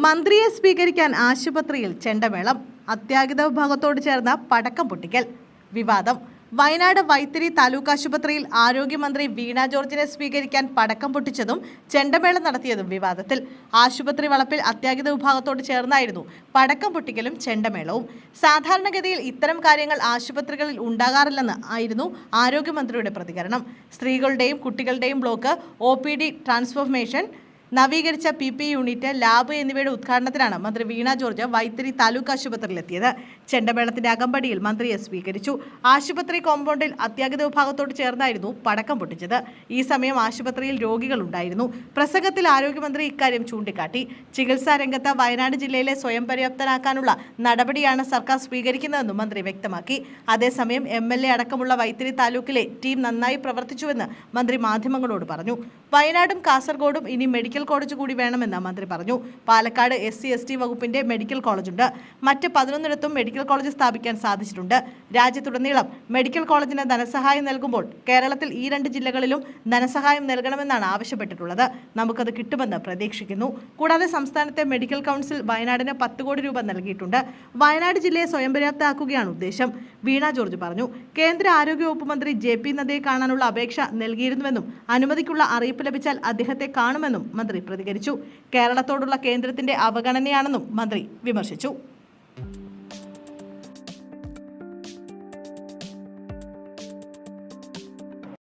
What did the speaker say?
മന്ത്രിയെ സ്വീകരിക്കാൻ ആശുപത്രിയിൽ ചെണ്ടമേളം, അത്യാഹിത വിഭാഗത്തോട് ചേർന്ന പടക്കം പൊട്ടിക്കൽ. വിവാദം. വയനാട് വൈത്തിരി താലൂക്ക് ആശുപത്രിയിൽ ആരോഗ്യമന്ത്രി വീണ ജോർജിനെ സ്വീകരിക്കാൻ പടക്കം പൊട്ടിച്ചതും ചെണ്ടമേളം നടത്തിയതും വിവാദത്തിൽ. ആശുപത്രി വളപ്പിൽ അത്യാഹിത വിഭാഗത്തോട് ചേർന്നായിരുന്നു പടക്കം പൊട്ടിക്കലും ചെണ്ടമേളവും. സാധാരണഗതിയിൽ ഇത്തരം കാര്യങ്ങൾ ആശുപത്രികളിൽ ഉണ്ടാകാറില്ലെന്ന് ആയിരുന്നു ആരോഗ്യമന്ത്രിയുടെ പ്രതികരണം. സ്ത്രീകളുടെയും കുട്ടികളുടെയും ബ്ലോക്ക്, OPD ട്രാൻസ്ഫോർമേഷൻ, നവീകരിച്ച PP യൂണിറ്റ്, ലാബ് എന്നിവയുടെ ഉദ്ഘാടനത്തിനാണ് മന്ത്രി വീണ ജോർജ് വൈത്തിരി താലൂക്ക് ആശുപത്രിയിലെത്തിയത്. ചെണ്ടമേളത്തിന്റെ അകമ്പടിയിൽ മന്ത്രിയെ സ്വീകരിച്ചു. ആശുപത്രി കോമ്പൗണ്ടിൽ അത്യാഹിത വിഭാഗത്തോട് ചേർന്നായിരുന്നു പടക്കം പൊട്ടിച്ചത്. ഈ സമയം ആശുപത്രിയിൽ രോഗികളുണ്ടായിരുന്നു. പ്രസംഗത്തിൽ ആരോഗ്യമന്ത്രി ഇക്കാര്യം ചൂണ്ടിക്കാട്ടി. ചികിത്സാ രംഗത്ത് വയനാട് ജില്ലയിലെ സ്വയം പര്യാപ്തനാക്കാനുള്ള നടപടിയാണ് സർക്കാർ സ്വീകരിക്കുന്നതെന്നും മന്ത്രി വ്യക്തമാക്കി. അതേസമയം MLA അടക്കമുള്ള വൈത്തിരി താലൂക്കിലെ ടീം നന്നായി പ്രവർത്തിച്ചുവെന്ന് മന്ത്രി മാധ്യമങ്ങളോട് പറഞ്ഞു. വയനാടും കാസർഗോഡും ഇനി മെഡിക്കൽ കോളേജ് കൂടി വേണമെന്ന് മന്ത്രി പറഞ്ഞു. പാലക്കാട് SC/ST വകുപ്പിന്റെ മെഡിക്കൽ കോളേജുണ്ട്. മറ്റ് 11ഇടത്തും മെഡിക്കൽ കോളേജ് സ്ഥാപിക്കാൻ സാധിച്ചിട്ടുണ്ട്. രാജ്യത്തുടനീളം മെഡിക്കൽ കോളേജിന് ധനസഹായം നൽകുമ്പോൾ കേരളത്തിൽ ഈ 2 ജില്ലകളിലും ധനസഹായം നൽകണമെന്നാണ് ആവശ്യപ്പെട്ടിട്ടുള്ളത്. നമുക്കത് കിട്ടുമെന്ന് പ്രതീക്ഷിക്കുന്നു. കൂടാതെ സംസ്ഥാനത്തെ മെഡിക്കൽ കൗൺസിൽ വയനാടിന് 10 കോടി രൂപ നൽകിയിട്ടുണ്ട്. വയനാട് ജില്ലയെ സ്വയം പര്യാപ്തമാക്കുകയാണ് ഉദ്ദേശം, വീണ ജോർജ് പറഞ്ഞു. കേന്ദ്ര ആരോഗ്യവകുപ്പ് മന്ത്രി JP നദ്ദയെ കാണാനുള്ള അപേക്ഷ നൽകിയിരുന്നുവെന്നും അനുമതിക്കുള്ള അറിയിപ്പ് ലഭിച്ചാൽ അദ്ദേഹത്തെ കാണുമെന്നും മന്ത്രി പ്രതികരിച്ചു. കേരളത്തോടുള്ള കേന്ദ്രത്തിന്റെ അവഗണനയാണെന്നും മന്ത്രി വിമർശിച്ചു.